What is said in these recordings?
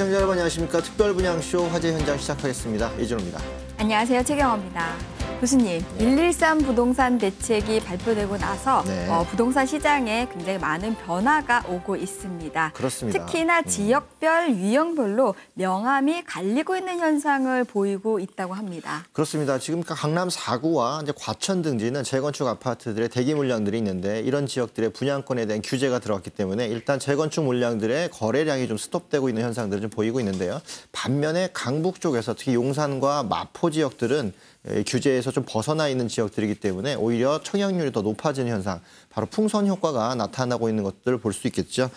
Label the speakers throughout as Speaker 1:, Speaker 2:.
Speaker 1: 시청자 여러분 안녕하십니까. 특별분양쇼 화재 현장 시작하겠습니다. 이준호입니다.
Speaker 2: 안녕하세요. 최경호입니다. 교수님, 113 부동산 대책이 발표되고 나서 부동산 시장에 굉장히 많은 변화가 오고 있습니다.
Speaker 1: 그렇습니다.
Speaker 2: 특히나 지역별, 유형별로 명암이 갈리고 있는 현상을 보이고 있다고 합니다.
Speaker 1: 그렇습니다. 지금 강남 4구와 이제 과천 등지는 재건축 아파트들의 대기 물량들이 있는데 이런 지역들의 분양권에 대한 규제가 들어왔기 때문에 일단 재건축 물량들의 거래량이 좀 스톱되고 있는 현상들을 좀 보이고 있는데요. 반면에 강북 쪽에서 특히 용산과 마포 지역들은 규제에서 좀 벗어나 있는 지역들이기 때문에 오히려 청약률이 더 높아지는 현상, 바로 풍선 효과가 나타나고 있는 것들을 볼 수 있겠죠.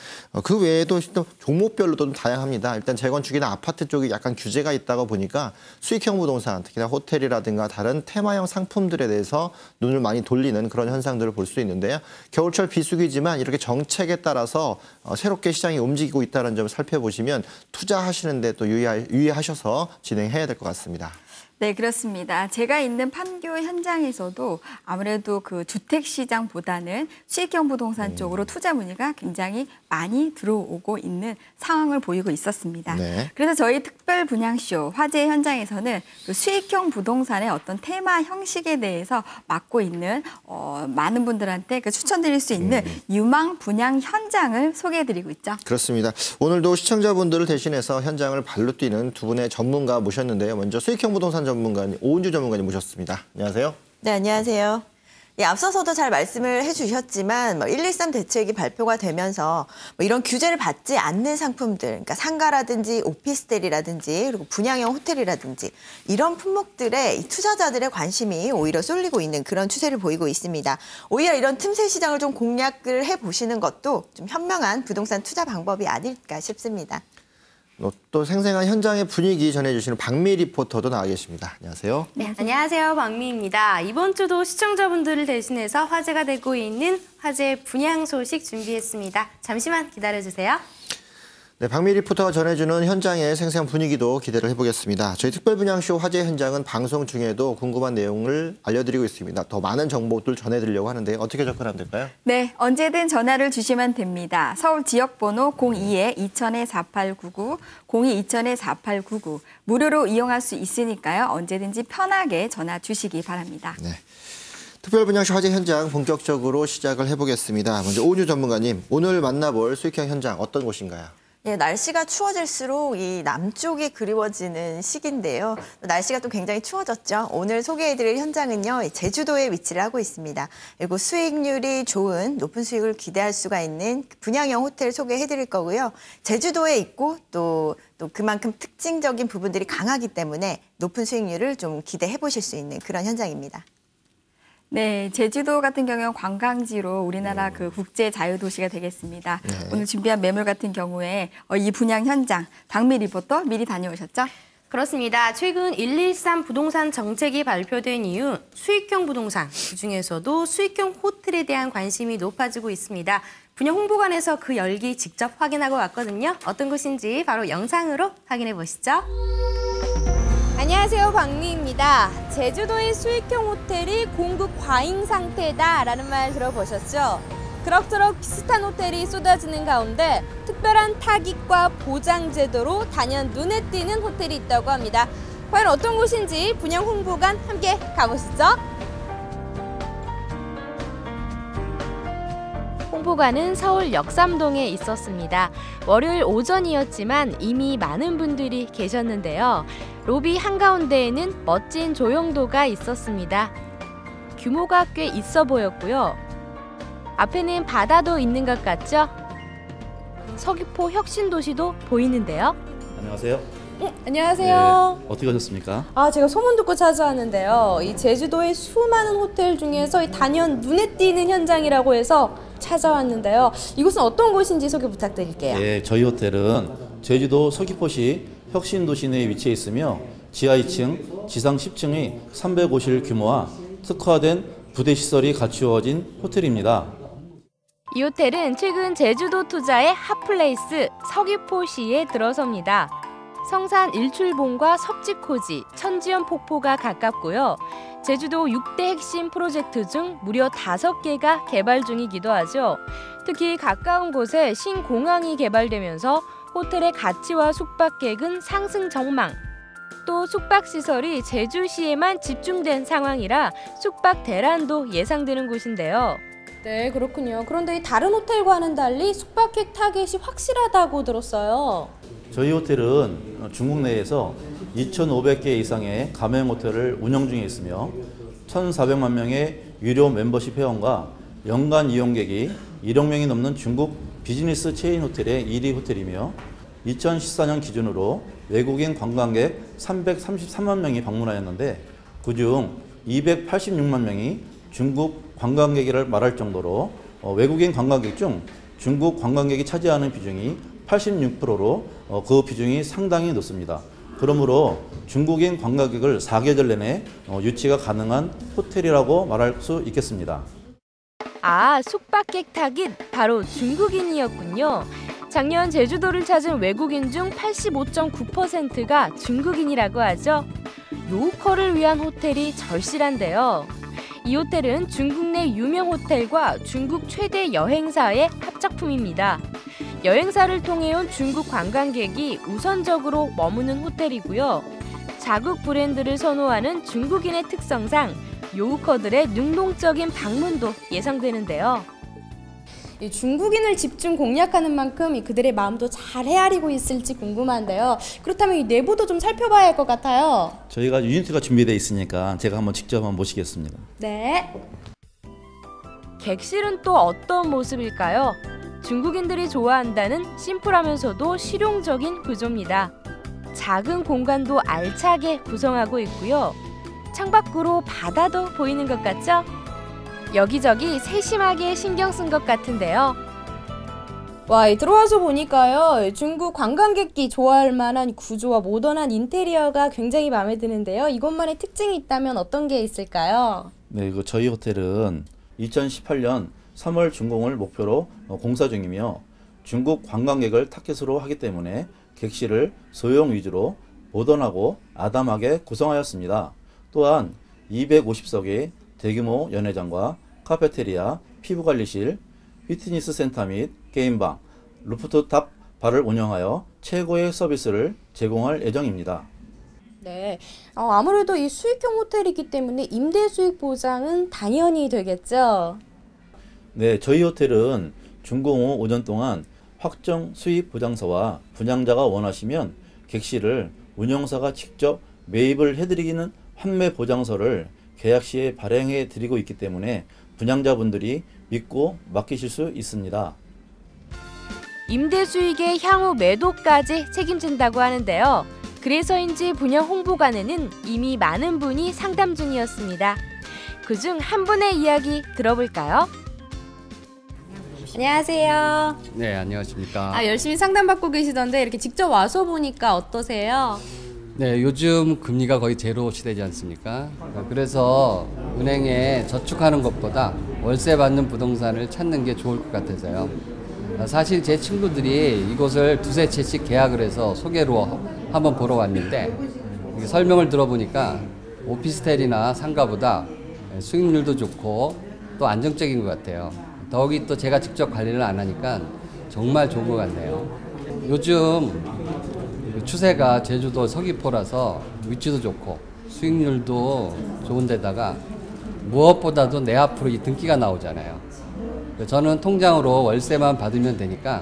Speaker 1: 그 외에도 또 종목별로도 좀 다양합니다. 일단 재건축이나 아파트 쪽이 약간 규제가 있다고 보니까 수익형 부동산, 특히나 호텔이라든가 다른 테마형 상품들에 대해서 눈을 많이 돌리는 그런 현상들을 볼 수 있는데요. 겨울철 비수기지만 이렇게 정책에 따라서 새롭게 시장이 움직이고 있다는 점을 살펴보시면 투자하시는 데 또 유의하셔서 진행해야 될 것 같습니다.
Speaker 2: 네, 그렇습니다. 제가 있는 판교 현장에서도 아무래도 그 주택 시장보다는 수익형 부동산 쪽으로 투자 문의가 굉장히 많이 들어오고 있는 상황을 보이고 있었습니다.
Speaker 1: 네.
Speaker 2: 그래서 저희 특별 분양쇼 화재 현장에서는 그 수익형 부동산의 어떤 테마 형식에 대해서 맡고 있는 많은 분들한테 그 추천드릴 수 있는 유망 분양 현장을 소개해드리고 있죠.
Speaker 1: 그렇습니다. 오늘도 시청자분들을 대신해서 현장을 발로 뛰는 두 분의 전문가 모셨는데요. 먼저 수익형 부동산 전문가님, 오은주 전문가님 모셨습니다. 안녕하세요.
Speaker 3: 네, 안녕하세요. 예, 앞서서도 잘 말씀을 해주셨지만 113 대책이 발표가 되면서 이런 규제를 받지 않는 상품들, 그러니까 상가라든지 오피스텔이라든지 그리고 분양형 호텔이라든지 이런 품목들에 투자자들의 관심이 오히려 쏠리고 있는 그런 추세를 보이고 있습니다. 오히려 이런 틈새 시장을 좀 공략을 해보시는 것도 좀 현명한 부동산 투자 방법이 아닐까 싶습니다.
Speaker 1: 또 생생한 현장의 분위기 전해주시는 박미 리포터도 나와 계십니다. 안녕하세요.
Speaker 4: 네, 안녕하세요. 박미입니다. 이번 주도 시청자분들을 대신해서 화제가 되고 있는 화재 분양 소식 준비했습니다. 잠시만 기다려주세요.
Speaker 1: 네, 박미 리포터가 전해주는 현장의 생생한 분위기도 기대를 해보겠습니다. 저희 특별분양쇼 화재 현장은 방송 중에도 궁금한 내용을 알려드리고 있습니다. 더 많은 정보들 전해드리려고 하는데 어떻게 접근하면 될까요?
Speaker 2: 네, 언제든 전화를 주시면 됩니다. 서울 지역번호 02-2000-4899, 02-2000-4899 무료로 이용할 수 있으니까요. 언제든지 편하게 전화 주시기 바랍니다.
Speaker 1: 네. 특별분양쇼 화재 현장 본격적으로 시작을 해보겠습니다. 먼저 오은주 전문가님, 오늘 만나볼 수익형 현장 어떤 곳인가요?
Speaker 3: 예, 날씨가 추워질수록 이 남쪽이 그리워지는 시기인데요. 날씨가 또 굉장히 추워졌죠. 오늘 소개해드릴 현장은요, 제주도에 위치를 하고 있습니다. 그리고 수익률이 좋은 높은 수익을 기대할 수가 있는 분양형 호텔 소개해드릴 거고요. 제주도에 있고 또 그만큼 특징적인 부분들이 강하기 때문에 높은 수익률을 좀 기대해 보실 수 있는 그런 현장입니다.
Speaker 2: 네, 제주도 같은 경우는 관광지로 우리나라 그 국제 자유도시가 되겠습니다.
Speaker 1: 네.
Speaker 2: 오늘 준비한 매물 같은 경우에 이 분양 현장, 박미 리포터 미리 다녀오셨죠?
Speaker 4: 그렇습니다. 최근 113 부동산 정책이 발표된 이후 수익형 부동산, 그중에서도 수익형 호텔에 대한 관심이 높아지고 있습니다. 분양 홍보관에서 그 열기 직접 확인하고 왔거든요. 어떤 곳인지 바로 영상으로 확인해 보시죠.
Speaker 5: 안녕하세요, 박미입니다. 제주도의 수익형 호텔이 공급 과잉 상태다라는 말 들어보셨죠? 그럭저럭 비슷한 호텔이 쏟아지는 가운데 특별한 타깃과 보장 제도로 단연 눈에 띄는 호텔이 있다고 합니다. 과연 어떤 곳인지 분양 홍보관 함께 가보시죠. 홍보관은 서울 역삼동에 있었습니다. 월요일 오전이었지만 이미 많은 분들이 계셨는데요. 로비 한가운데에는 멋진 조형도가 있었습니다. 규모가 꽤 있어 보였고요. 앞에는 바다도 있는 것 같죠? 서귀포 혁신도시도 보이는데요.
Speaker 6: 안녕하세요.
Speaker 5: 안녕하세요.
Speaker 6: 네, 어떻게 하셨습니까?
Speaker 5: 제가 소문 듣고 찾아왔는데요. 이 제주도의 수많은 호텔 중에서 단연 눈에 띄는 현장이라고 해서 찾아왔는데요. 이곳은 어떤 곳인지 소개 부탁드릴게요.
Speaker 6: 네, 저희 호텔은 제주도 서귀포시 혁신도시 내에 위치해 있으며 지하 2층, 지상 10층의 305실 규모와 특화된 부대시설이 갖추어진 호텔입니다.
Speaker 5: 이 호텔은 최근 제주도 투자의 핫플레이스 서귀포시에 들어섭니다. 성산 일출봉과 섭지코지, 천지연 폭포가 가깝고요. 제주도 6대 핵심 프로젝트 중 무려 5개가 개발 중이기도 하죠. 특히 가까운 곳에 신공항이 개발되면서 호텔의 가치와 숙박객은 상승 전망. 또 숙박시설이 제주시에만 집중된 상황이라 숙박 대란도 예상되는 곳인데요. 네, 그렇군요. 그런데 이 다른 호텔과는 달리 숙박객 타겟이 확실하다고 들었어요.
Speaker 6: 저희 호텔은 중국 내에서 2,500개 이상의 가맹 호텔을 운영 중에 있으며 1,400만 명의 유료 멤버십 회원과 연간 이용객이 1억 명이 넘는 중국 비즈니스 체인 호텔의 1위 호텔이며 2014년 기준으로 외국인 관광객 333만 명이 방문하였는데 그중 286만 명이 중국 관광객이라 말할 정도로 외국인 관광객 중 중국 관광객이 차지하는 비중이 86%로 그 비중이 상당히 높습니다. 그러므로 중국인 관광객을 4계절 내내 유치가 가능한 호텔이라고 말할 수 있겠습니다.
Speaker 5: 아, 숙박객 타깃 바로 중국인이었군요. 작년 제주도를 찾은 외국인 중 85.9%가 중국인이라고 하죠. 요우커를 위한 호텔이 절실한데요. 이 호텔은 중국 내 유명 호텔과 중국 최대 여행사의 합작품입니다. 여행사를 통해 온 중국 관광객이 우선적으로 머무는 호텔이고요. 자국 브랜드를 선호하는 중국인의 특성상 요우커들의 능동적인 방문도 예상되는데요.
Speaker 7: 이 중국인을 집중 공략하는 만큼 그들의 마음도 잘 헤아리고 있을지 궁금한데요. 그렇다면 이 내부도 좀 살펴봐야 할 것 같아요.
Speaker 6: 저희가 유니트가 준비되어 있으니까 제가 한번 직접 한번 모시겠습니다.
Speaker 7: 네.
Speaker 5: 객실은 또 어떤 모습일까요? 중국인들이 좋아한다는 심플하면서도 실용적인 구조입니다. 작은 공간도 알차게 구성하고 있고요. 창밖으로 바다도 보이는 것 같죠? 여기저기 세심하게 신경 쓴 것 같은데요.
Speaker 7: 와, 들어와서 보니까요. 중국 관광객이 좋아할 만한 구조와 모던한 인테리어가 굉장히 마음에 드는데요. 이것만의 특징이 있다면 어떤 게 있을까요?
Speaker 6: 네, 저희 호텔은 2018년 3월 준공을 목표로 공사 중이며 중국 관광객을 타겟으로 하기 때문에 객실을 소형 위주로 모던하고 아담하게 구성하였습니다. 또한 250석의 대규모 연회장과 카페테리아, 피부관리실, 피트니스 센터 및 게임방, 루프탑 바를 운영하여 최고의 서비스를 제공할 예정입니다.
Speaker 7: 네, 아무래도 이 수익형 호텔이기 때문에 임대 수익 보장은 당연히 되겠죠?
Speaker 6: 네, 저희 호텔은 준공 후 5년 동안 확정 수익 보장서와 분양자가 원하시면 객실을 운영사가 직접 매입을 해드리기는 환매 보장서를 계약 시에 발행해 드리고 있기 때문에 분양자분들이 믿고 맡기실 수 있습니다.
Speaker 5: 임대 수익의 향후 매도까지 책임진다고 하는데요. 그래서인지 분양 홍보관에는 이미 많은 분이 상담 중이었습니다. 그중 한 분의 이야기 들어볼까요?
Speaker 7: 안녕하세요.
Speaker 8: 네, 안녕하십니까.
Speaker 7: 열심히 상담받고 계시던데 이렇게 직접 와서 보니까 어떠세요?
Speaker 8: 네, 요즘 금리가 거의 제로 시대지 않습니까? 그래서 은행에 저축하는 것보다 월세 받는 부동산을 찾는 게 좋을 것 같아서요. 사실 제 친구들이 이곳을 두세 채씩 계약을 해서 소개로 한번 보러 왔는데 설명을 들어보니까 오피스텔이나 상가보다 수익률도 좋고 또 안정적인 것 같아요. 더욱이 또 제가 직접 관리를 안 하니까 정말 좋은 것 같네요. 요즘 추세가 제주도 서귀포라서 위치도 좋고 수익률도 좋은 데다가 무엇보다도 내 앞으로 이 등기가 나오잖아요. 저는 통장으로 월세만 받으면 되니까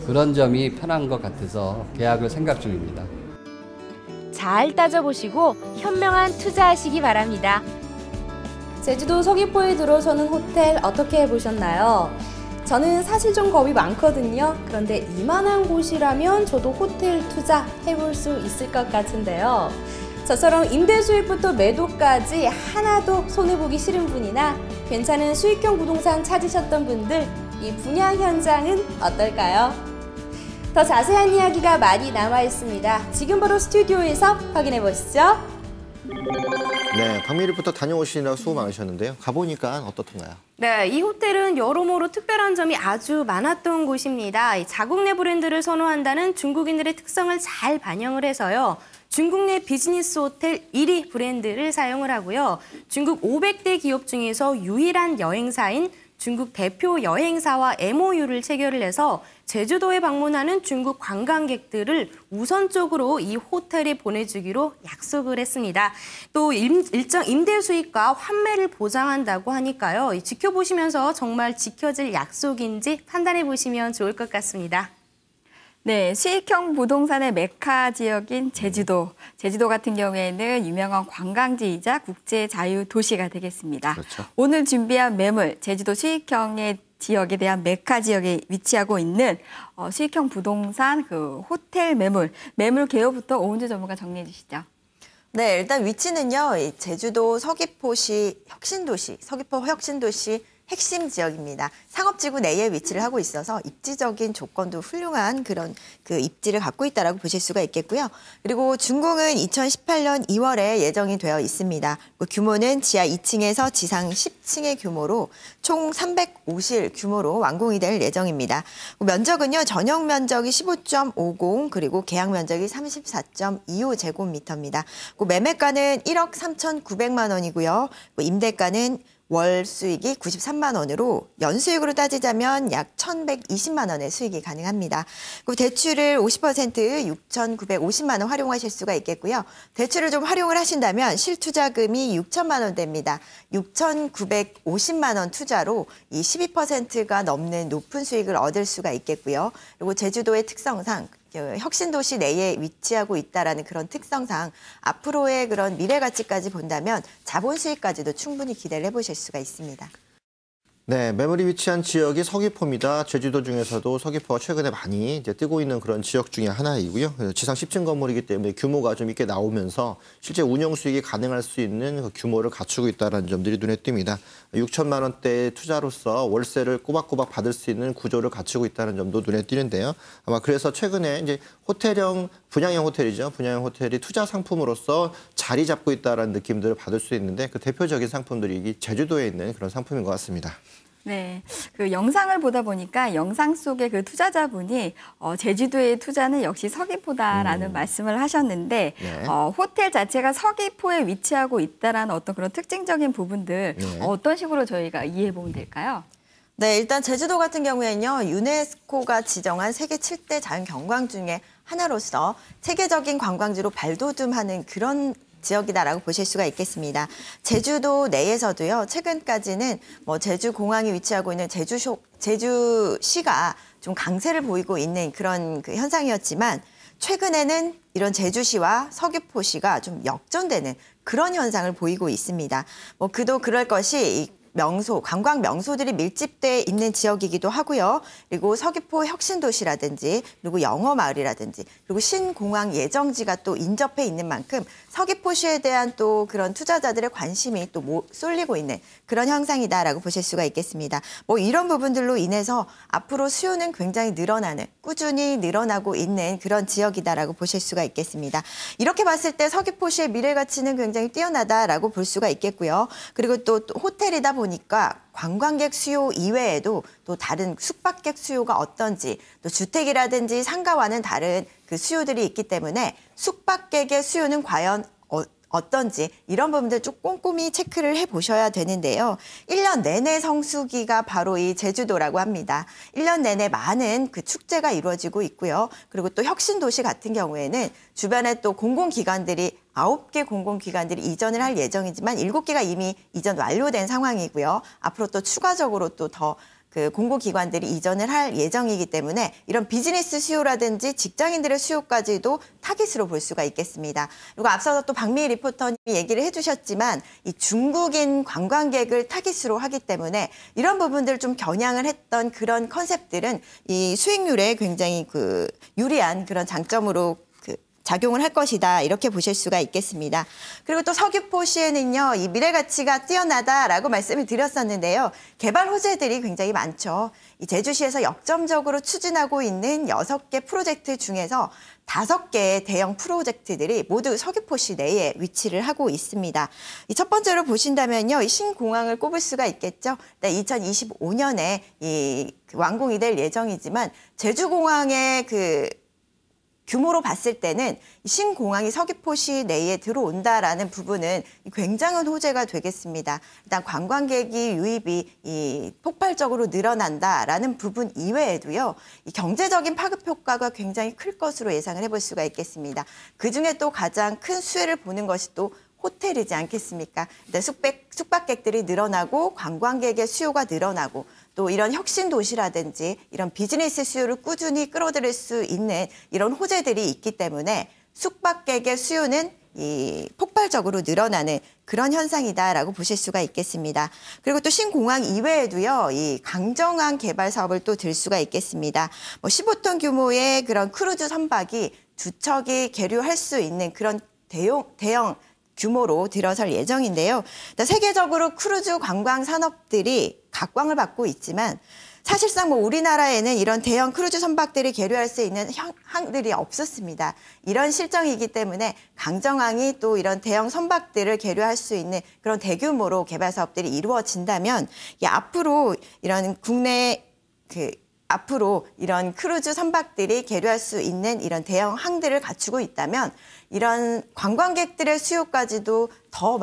Speaker 8: 그런 점이 편한 것 같아서 계약을 생각 중입니다.
Speaker 5: 잘 따져보시고 현명한 투자하시기 바랍니다.
Speaker 7: 제주도 서귀포에 들어서는 호텔 어떻게 보셨나요? 저는 사실 좀 겁이 많거든요. 그런데 이만한 곳이라면 저도 호텔 투자 해볼 수 있을 것 같은데요. 저처럼 임대 수익부터 매도까지 하나도 손해보기 싫은 분이나 괜찮은 수익형 부동산 찾으셨던 분들, 이 분양 현장은 어떨까요? 더 자세한 이야기가 많이 남아 있습니다. 지금 바로 스튜디오에서 확인해 보시죠.
Speaker 1: 네, 박미 리포터 다녀오시느라 수고 많으셨는데요. 가보니까 어떻던가요?
Speaker 4: 네, 이 호텔은 여러모로 특별한 점이 아주 많았던 곳입니다. 이 자국 내 브랜드를 선호한다는 중국인들의 특성을 잘 반영을 해서요. 중국 내 비즈니스 호텔 1위 브랜드를 사용을 하고요. 중국 500대 기업 중에서 유일한 여행사인 중국 대표 여행사와 MOU를 체결을 해서 제주도에 방문하는 중국 관광객들을 우선적으로 이 호텔에 보내주기로 약속을 했습니다. 또 일정 임대 수익과 환매를 보장한다고 하니까요. 지켜보시면서 정말 지켜질 약속인지 판단해 보시면 좋을 것 같습니다.
Speaker 2: 네, 수익형 부동산의 메카 지역인 제주도. 제주도 같은 경우에는 유명한 관광지이자 국제 자유 도시가 되겠습니다.
Speaker 1: 그렇죠.
Speaker 2: 오늘 준비한 매물, 제주도 수익형의 지역에 대한 메카 지역에 위치하고 있는 수익형 부동산 그 호텔 매물 개요부터 오은주 전문가 정리해 주시죠.
Speaker 3: 네, 일단 위치는요. 이 제주도 서귀포시 혁신도시, 서귀포 혁신도시 핵심 지역입니다. 상업지구 내에 위치를 하고 있어서 입지적인 조건도 훌륭한 그런 그 입지를 갖고 있다라고 보실 수가 있겠고요. 그리고 준공은 2018년 2월에 예정이 되어 있습니다. 그 규모는 지하 2층에서 지상 10층의 규모로 총 350실 규모로 완공이 될 예정입니다. 면적은요. 전용 면적이 15.50 그리고 계약 면적이 34.25제곱미터입니다. 매매가는 1억 3,900만 원이고요. 임대가는 월 수익이 93만 원으로 연수익으로 따지자면 약 1,120만 원의 수익이 가능합니다. 그리고 대출을 50% 6,950만 원 활용하실 수가 있겠고요. 대출을 좀 활용을 하신다면 실투자금이 6천만 원 됩니다. 6,950만 원 투자로 이 12%가 넘는 높은 수익을 얻을 수가 있겠고요. 그리고 제주도의 특성상 혁신도시 내에 위치하고 있다라는 그런 특성상 앞으로의 그런 미래 가치까지 본다면 자본 수익까지도 충분히 기대를 해보실 수가 있습니다.
Speaker 1: 네, 매물이 위치한 지역이 서귀포입니다. 제주도 중에서도 서귀포가 최근에 많이 이제 뜨고 있는 그런 지역 중에 하나이고요. 지상 10층 건물이기 때문에 규모가 좀 있게 나오면서 실제 운영 수익이 가능할 수 있는 그 규모를 갖추고 있다는 점들이 눈에 띕니다. 6천만 원대의 투자로서 월세를 꼬박꼬박 받을 수 있는 구조를 갖추고 있다는 점도 눈에 띄는데요. 아마 그래서 최근에 이제 호텔형 분양형 호텔이죠. 분양형 호텔이 투자 상품으로서 자리 잡고 있다는 느낌들을 받을 수 있는데 그 대표적인 상품들이 제주도에 있는 그런 상품인 것 같습니다.
Speaker 2: 네, 그 영상을 보다 보니까 영상 속의 그 투자자분이 제주도의 투자는 역시 서귀포다라는 말씀을 하셨는데
Speaker 1: 네.
Speaker 2: 호텔 자체가 서귀포에 위치하고 있다라는 어떤 그런 특징적인 부분들
Speaker 1: 네.
Speaker 2: 어떤 식으로 저희가 이해해 보면 될까요?
Speaker 3: 네, 일단 제주도 같은 경우에는요. 유네스코가 지정한 세계 7대 자연경관 중에 하나로서 세계적인 관광지로 발돋움하는 그런 지역이다라고 보실 수가 있겠습니다. 제주도 내에서도요. 최근까지는 제주공항이 위치하고 있는 제주시가 좀 강세를 보이고 있는 그런 그 현상이었지만 최근에는 이런 제주시와 서귀포시가 좀 역전되는 그런 현상을 보이고 있습니다. 그도 그럴 것이 관광 명소들이 밀집돼 있는 지역이기도 하고요. 그리고 서귀포 혁신도시라든지 그리고 영어마을이라든지 그리고 신공항 예정지가 또 인접해 있는 만큼 서귀포시에 대한 또 그런 투자자들의 관심이 또 쏠리고 있는 그런 현상이다라고 보실 수가 있겠습니다. 이런 부분들로 인해서 앞으로 수요는 굉장히 꾸준히 늘어나고 있는 그런 지역이다라고 보실 수가 있겠습니다. 이렇게 봤을 때 서귀포시의 미래 가치는 굉장히 뛰어나다라고 볼 수가 있겠고요. 그리고 또 호텔이다 보니까 관광객 수요 이외에도 또 다른 숙박객 수요가 어떤지 또 주택이라든지 상가와는 다른 그 수요들이 있기 때문에 숙박객의 수요는 과연 어떤지 이런 부분들 좀 꼼꼼히 체크를 해보셔야 되는데요. 1년 내내 성수기가 바로 이 제주도라고 합니다. 1년 내내 많은 그 축제가 이루어지고 있고요. 그리고 또 혁신도시 같은 경우에는 주변에 또 공공기관들이 9개 공공기관들이 이전을 할 예정이지만 7개가 이미 이전 완료된 상황이고요. 앞으로 또 추가적으로 또 더 그 공공기관들이 이전을 할 예정이기 때문에 이런 비즈니스 수요라든지 직장인들의 수요까지도 타깃으로 볼 수가 있겠습니다. 그리고 앞서서 또 박미희 리포터님이 얘기를 해주셨지만 이 중국인 관광객을 타깃으로 하기 때문에 이런 부분들을 좀 겨냥을 했던 그런 컨셉들은 이 수익률에 굉장히 그 유리한 그런 장점으로 작용을 할 것이다 이렇게 보실 수가 있겠습니다. 그리고 또 서귀포시에는요. 이 미래 가치가 뛰어나다라고 말씀을 드렸었는데요. 개발 호재들이 굉장히 많죠. 이 제주시에서 역점적으로 추진하고 있는 6개 프로젝트 중에서 5개의 대형 프로젝트들이 모두 서귀포시 내에 위치를 하고 있습니다. 이 첫 번째로 보신다면요. 이 신공항을 꼽을 수가 있겠죠. 2025년에 이 완공이 될 예정이지만 제주공항의 그 규모로 봤을 때는 신공항이 서귀포시 내에 들어온다라는 부분은 굉장한 호재가 되겠습니다. 일단 관광객이 유입이 폭발적으로 늘어난다라는 부분 이외에도요, 이 경제적인 파급 효과가 굉장히 클 것으로 예상을 해볼 수가 있겠습니다. 그중에 또 가장 큰 수혜를 보는 것이 또 호텔이지 않겠습니까? 숙박객들이 늘어나고 관광객의 수요가 늘어나고 또 이런 혁신 도시라든지 이런 비즈니스 수요를 꾸준히 끌어들일 수 있는 이런 호재들이 있기 때문에 숙박객의 수요는 폭발적으로 늘어나는 그런 현상이다라고 보실 수가 있겠습니다. 그리고 또 신공항 이외에도요, 이 강정항 개발 사업을 또 들 수가 있겠습니다. 15톤 규모의 그런 크루즈 선박이 두 척이 계류할 수 있는 그런 대형 규모로 들어설 예정인데요. 세계적으로 크루즈 관광 산업들이 각광을 받고 있지만 사실상 우리나라에는 이런 대형 크루즈 선박들이 계류할 수 있는 항들이 없었습니다. 이런 실정이기 때문에 강정항이 또 이런 대형 선박들을 계류할 수 있는 그런 대규모로 개발 사업들이 이루어진다면 앞으로 이런 앞으로 이런 크루즈 선박들이 계류할 수 있는 이런 대형 항들을 갖추고 있다면 이런 관광객들의 수요까지도 더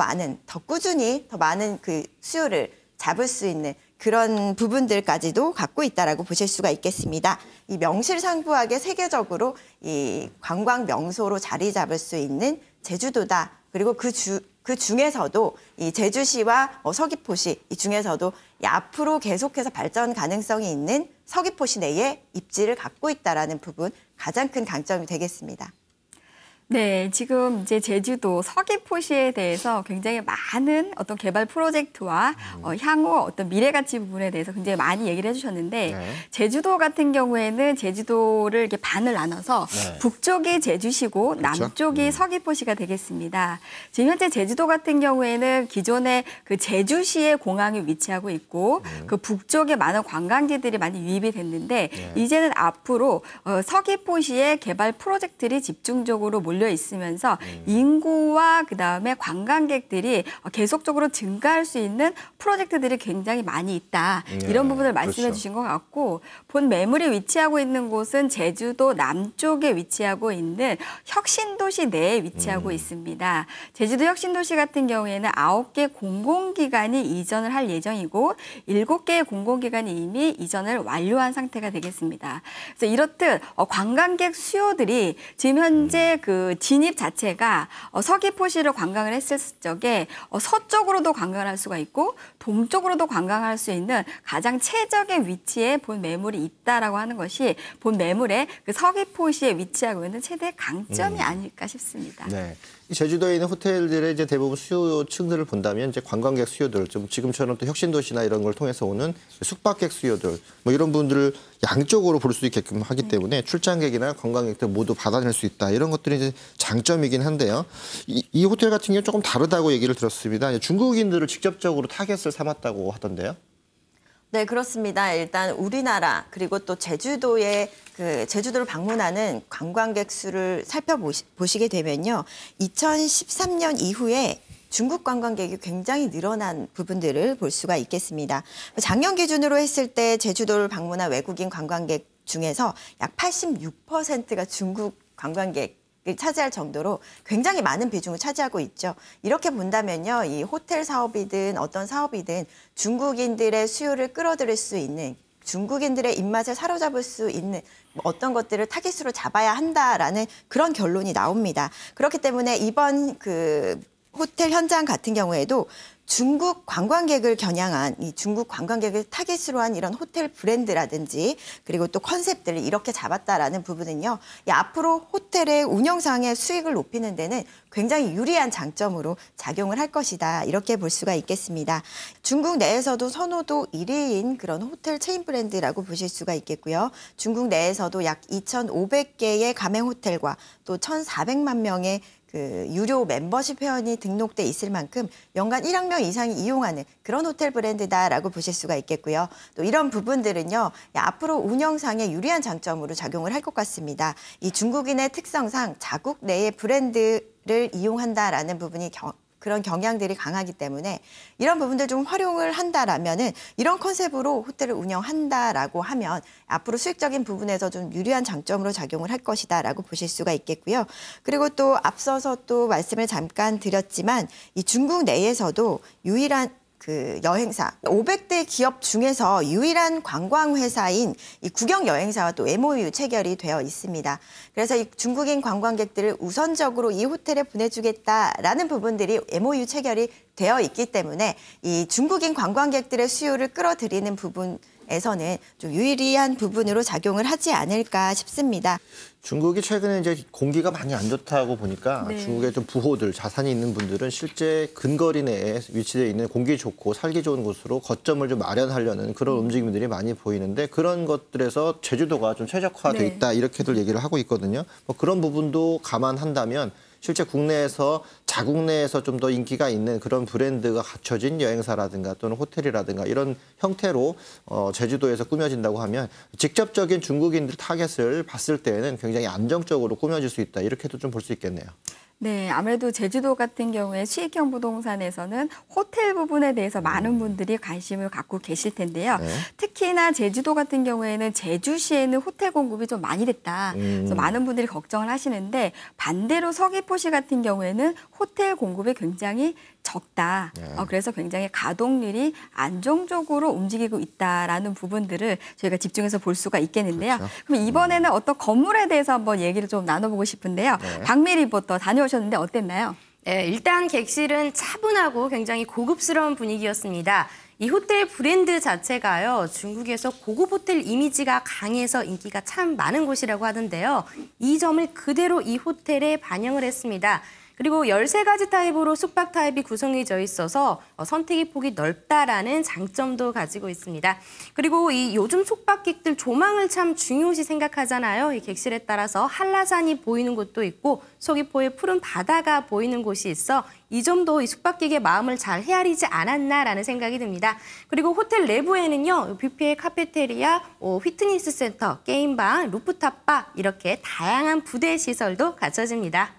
Speaker 3: 꾸준히 더 많은 그 수요를 잡을 수 있는 그런 부분들까지도 갖고 있다라고 보실 수가 있겠습니다. 이 명실상부하게 세계적으로 이 관광 명소로 자리 잡을 수 있는 제주도다. 그리고 그 중에서도 이 제주시와 서귀포시 이 중에서도 앞으로 계속해서 발전 가능성이 있는 서귀포시 내에 입지를 갖고 있다라는 부분 가장 큰 강점이 되겠습니다.
Speaker 2: 네, 지금 이제 제주도 서귀포시에 대해서 굉장히 많은 어떤 개발 프로젝트와 향후 어떤 미래 가치 부분에 대해서 굉장히 많이 얘기를 해주셨는데
Speaker 1: 네.
Speaker 2: 제주도 같은 경우에는 제주도를 이렇게 반을 나눠서
Speaker 1: 네.
Speaker 2: 북쪽이 제주시고
Speaker 1: 그렇죠?
Speaker 2: 남쪽이 서귀포시가 되겠습니다. 지금 현재 제주도 같은 경우에는 기존에 그 제주시의 공항이 위치하고 있고 그 북쪽에 많은 관광지들이 많이 유입이 됐는데 이제는 앞으로 서귀포시의 개발 프로젝트들이 집중적으로 몰려 있으면서 인구와 그다음에 관광객들이 계속적으로 증가할 수 있는 프로젝트들이 굉장히 많이 있다. 이런 부분을 말씀해
Speaker 1: 그렇죠.
Speaker 2: 주신 것 같고 본 매물이 위치하고 있는 곳은 제주도 남쪽에 위치하고 있는 혁신도시 내에 위치하고 있습니다. 제주도 혁신도시 같은 경우에는 9개 공공기관이 이전을 할 예정이고 7개의 공공기관이 이미 이전을 완료한 상태가 되겠습니다. 그래서 이렇듯 관광객 수요들이 지금 현재 그 진입 자체가 서귀포시를 관광을 했을 적에 서쪽으로도 관광을 할 수가 있고 동쪽으로도 관광할 수 있는 가장 최적의 위치에 본 매물이 있다라고 하는 것이 본 매물의 그 서귀포시에 위치하고 있는 최대 강점이 아닐까 싶습니다.
Speaker 1: 네. 이 제주도에 있는 호텔들의 이제 대부분 수요층들을 본다면 이제 관광객 수요들, 좀 지금처럼 또 혁신도시나 이런 걸 통해서 오는 숙박객 수요들, 이런 분들을 양쪽으로 볼 수 있게끔 하기 때문에 출장객이나 관광객들 모두 받아낼 수 있다. 이런 것들이 이제 장점이긴 한데요. 이 호텔 같은 경우는 조금 다르다고 얘기를 들었습니다. 중국인들을 직접적으로 타겟을 삼았다고 하던데요.
Speaker 3: 네, 그렇습니다. 일단 우리나라 그리고 또 제주도의 제주도를 방문하는 관광객 수를 살펴보시게 되면요. 2013년 이후에 중국 관광객이 굉장히 늘어난 부분들을 볼 수가 있겠습니다. 작년 기준으로 했을 때 제주도를 방문한 외국인 관광객 중에서 약 86%가 중국 관광객 차지할 정도로 굉장히 많은 비중을 차지하고 있죠. 이렇게 본다면요, 이 호텔 사업이든 어떤 사업이든 중국인들의 수요를 끌어들일 수 있는, 중국인들의 입맛을 사로잡을 수 있는 어떤 것들을 타깃으로 잡아야 한다라는 그런 결론이 나옵니다. 그렇기 때문에 이번 호텔 현장 같은 경우에도 중국 관광객을 겨냥한 이 중국 관광객을 타깃으로 한 이런 호텔 브랜드라든지 그리고 또 컨셉들을 이렇게 잡았다라는 부분은요. 앞으로 호텔의 운영상의 수익을 높이는 데는 굉장히 유리한 장점으로 작용을 할 것이다. 이렇게 볼 수가 있겠습니다. 중국 내에서도 선호도 1위인 그런 호텔 체인 브랜드라고 보실 수가 있겠고요. 중국 내에서도 약 2,500개의 가맹 호텔과 또 1,400만 명의 유료 멤버십 회원이 등록돼 있을 만큼 연간 1억 명 이상이 이용하는 그런 호텔 브랜드다라고 보실 수가 있겠고요. 또 이런 부분들은요, 앞으로 운영상에 유리한 장점으로 작용을 할 것 같습니다. 이 중국인의 특성상 자국 내의 브랜드를 이용한다라는 부분이 그런 경향들이 강하기 때문에 이런 부분들 좀 활용을 한다라면은 이런 컨셉으로 호텔을 운영한다라고 하면 앞으로 수익적인 부분에서 좀 유리한 장점으로 작용을 할 것이다라고 보실 수가 있겠고요. 그리고 또 앞서서 또 말씀을 잠깐 드렸지만 이 중국 내에서도 유일한 그 여행사 500대 기업 중에서 유일한 관광회사인 이 국영여행사와 또 MOU 체결이 되어 있습니다. 그래서 이 중국인 관광객들을 우선적으로 이 호텔에 보내주겠다라는 부분들이 MOU 체결이 되어 있기 때문에 이 중국인 관광객들의 수요를 끌어들이는 부분에서는 좀 유리한 부분으로 작용을 하지 않을까 싶습니다.
Speaker 1: 중국이 최근에 이제 공기가 많이 안 좋다고 보니까
Speaker 2: 네.
Speaker 1: 중국의 좀 부호들, 자산이 있는 분들은 실제 근거리 내에 위치되어 있는 공기 좋고 살기 좋은 곳으로 거점을 좀 마련하려는 그런 움직임들이 많이 보이는데 그런 것들에서 제주도가 좀 최적화돼
Speaker 2: 네.
Speaker 1: 있다 이렇게들 얘기를 하고 있거든요. 뭐 그런 부분도 감안한다면 실제 국내에서 자국 내에서 좀 더 인기가 있는 그런 브랜드가 갖춰진 여행사라든가 또는 호텔이라든가 이런 형태로 제주도에서 꾸며진다고 하면 직접적인 중국인들 타겟을 봤을 때에는 굉장히 안정적으로 꾸며질 수 있다. 이렇게도 좀 볼 수 있겠네요.
Speaker 2: 네, 아무래도 제주도 같은 경우에 수익형 부동산에서는 호텔 부분에 대해서 많은 분들이 관심을 갖고 계실 텐데요.
Speaker 1: 네.
Speaker 2: 특히나 제주도 같은 경우에는 제주시에는 호텔 공급이 좀 많이 됐다. 그래서 많은 분들이 걱정을 하시는데 반대로 서귀포시 같은 경우에는 호텔 공급이 굉장히 적다.
Speaker 1: 네.
Speaker 2: 그래서 굉장히 가동률이 안정적으로 움직이고 있다라는 부분들을 저희가 집중해서 볼 수가 있겠는데요.
Speaker 1: 그렇죠.
Speaker 2: 그럼 이번에는 어떤 건물에 대해서 한번 얘기를 좀 나눠보고 싶은데요.
Speaker 1: 네.
Speaker 2: 박미 리포터 다녀오셨는데 어땠나요?
Speaker 4: 네, 일단 객실은 차분하고 굉장히 고급스러운 분위기였습니다. 이 호텔 브랜드 자체가요, 중국에서 고급 호텔 이미지가 강해서 인기가 참 많은 곳이라고 하던데요. 이 점을 그대로 이 호텔에 반영을 했습니다. 그리고 13가지 타입으로 숙박 타입이 구성되어 있어서 선택의 폭이 넓다라는 장점도 가지고 있습니다. 그리고 이 요즘 숙박객들 조망을 참 중요시 생각하잖아요. 이 객실에 따라서 한라산이 보이는 곳도 있고 서귀포의 푸른 바다가 보이는 곳이 있어 이 점도 이 숙박객의 마음을 잘 헤아리지 않았나라는 생각이 듭니다. 그리고 호텔 내부에는요, 뷔페, 카페테리아, 피트니스 센터, 게임방, 루프탑바 이렇게 다양한 부대 시설도 갖춰집니다.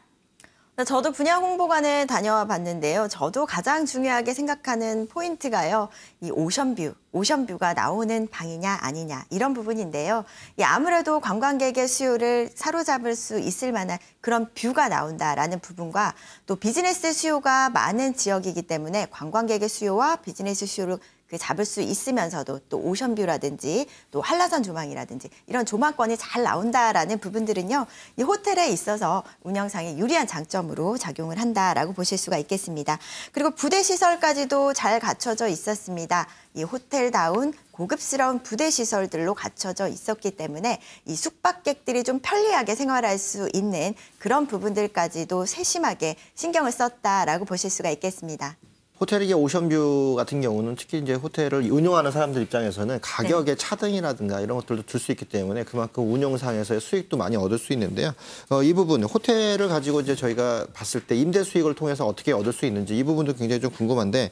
Speaker 3: 저도 분양 홍보관을 다녀와 봤는데요. 저도 가장 중요하게 생각하는 포인트가요. 이 오션뷰가 나오는 방이냐 아니냐 이런 부분인데요. 아무래도 관광객의 수요를 사로잡을 수 있을 만한 그런 뷰가 나온다라는 부분과 또 비즈니스 수요가 많은 지역이기 때문에 관광객의 수요와 비즈니스 수요를 잡을 수 있으면서도 또 오션뷰라든지 또 한라산 조망이라든지 이런 조망권이 잘 나온다라는 부분들은요. 이 호텔에 있어서 운영상에 유리한 장점으로 작용을 한다라고 보실 수가 있겠습니다. 그리고 부대 시설까지도 잘 갖춰져 있었습니다. 이 호텔다운 고급스러운 부대 시설들로 갖춰져 있었기 때문에 이 숙박객들이 좀 편리하게 생활할 수 있는 그런 부분들까지도 세심하게 신경을 썼다라고 보실 수가 있겠습니다.
Speaker 1: 호텔의 오션뷰 같은 경우는 특히 이제 호텔을 운영하는 사람들 입장에서는 가격의 차등이라든가 이런 것들도 줄 수 있기 때문에 그만큼 운영상에서의 수익도 많이 얻을 수 있는데요. 이 부분 호텔을 가지고 이제 저희가 봤을 때 임대 수익을 통해서 어떻게 얻을 수 있는지 이 부분도 굉장히 좀 궁금한데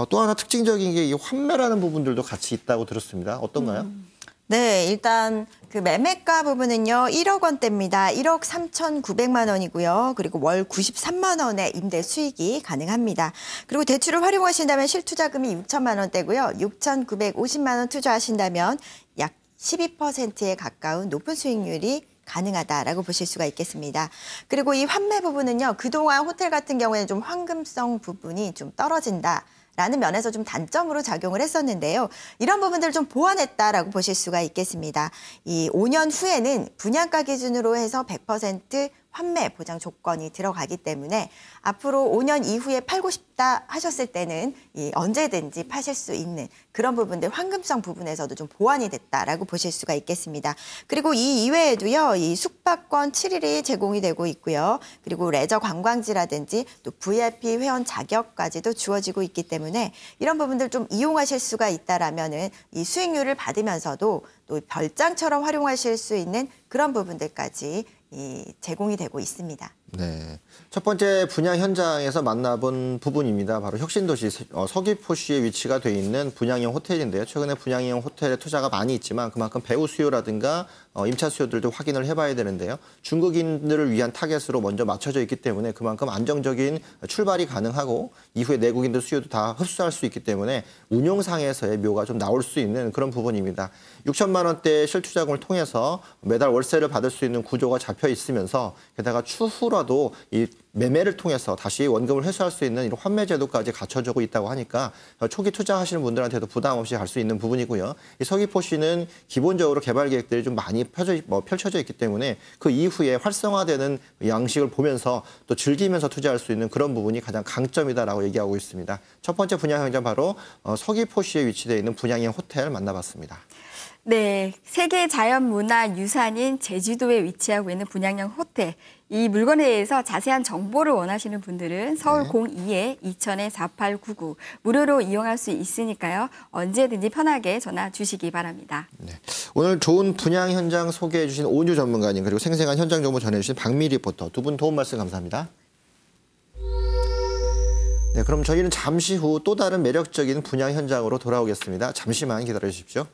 Speaker 1: 또 하나 특징적인 게 이 환매라는 부분들도 같이 있다고 들었습니다. 어떤가요?
Speaker 3: 네, 일단 그 매매가 부분은요. 1억 원대입니다. 1억 3,900만 원이고요. 그리고 월 93만 원의 임대 수익이 가능합니다. 그리고 대출을 활용하신다면 실투자금이 6천만 원대고요. 6,950만 원 투자하신다면 약 12%에 가까운 높은 수익률이 가능하다라고 보실 수가 있겠습니다. 그리고 이 환매 부분은요. 그동안 호텔 같은 경우에는 좀 황금성 부분이 좀 떨어진다. 라는 면에서 좀 단점으로 작용을 했었는데요. 이런 부분들을 좀 보완했다라고 보실 수가 있겠습니다. 이 5년 후에는 분양가 기준으로 해서 100% 환매 보장 조건이 들어가기 때문에 앞으로 5년 이후에 팔고 싶다 하셨을 때는 언제든지 파실 수 있는 그런 부분들 황금성 부분에서도 좀 보완이 됐다라고 보실 수가 있겠습니다. 그리고 이 이외에도요. 이 숙박권 7일이 제공이 되고 있고요. 그리고 레저 관광지라든지 또 VIP 회원 자격까지도 주어지고 있기 때문에 이런 부분들 좀 이용하실 수가 있다라면은 이 수익률을 받으면서도 또 별장처럼 활용하실 수 있는 그런 부분들까지 제공이 되고 있습니다.
Speaker 1: 네. 첫 번째 분양 현장에서 만나본 부분입니다. 바로 혁신도시 서귀포시에 위치가 돼 있는 분양형 호텔인데요. 최근에 분양형 호텔에 투자가 많이 있지만 그만큼 배우 수요라든가 임차 수요들도 확인을 해봐야 되는데요. 중국인들을 위한 타겟으로 먼저 맞춰져 있기 때문에 그만큼 안정적인 출발이 가능하고 이후에 내국인들 수요도 다 흡수할 수 있기 때문에 운용상에서의 묘가 좀 나올 수 있는 그런 부분입니다. 6천만 원대 실투자금을 통해서 매달 월세를 받을 수 있는 구조가 잡혀 있으면서 게다가 추후라도 이 매매를 통해서 다시 원금을 회수할 수 있는 이런 환매 제도까지 갖춰지고 있다고 하니까 초기 투자하시는 분들한테도 부담 없이 갈 수 있는 부분이고요. 이 서귀포시는 기본적으로 개발 계획들이 좀 많이 펼쳐져 있기 때문에 그 이후에 활성화되는 양식을 보면서 또 즐기면서 투자할 수 있는 그런 부분이 가장 강점이다라고 얘기하고 있습니다. 첫 번째 분양 현장 바로 서귀포시에 위치되어 있는 분양형 호텔 만나봤습니다.
Speaker 2: 네, 세계 자연문화유산인 제주도에 위치하고 있는 분양형 호텔. 이 물건에 대해서 자세한 정보를 원하시는 분들은 서울 02-2000-4899 무료로 이용할 수 있으니까요. 언제든지 편하게 전화 주시기 바랍니다.
Speaker 1: 네. 오늘 좋은 분양 현장 소개해 주신 오은주 전문가님 그리고 생생한 현장 정보 전해주신 박미 리포터 두 분 도움 말씀 감사합니다. 네, 그럼 저희는 잠시 후 또 다른 매력적인 분양 현장으로 돌아오겠습니다. 잠시만 기다려 주십시오.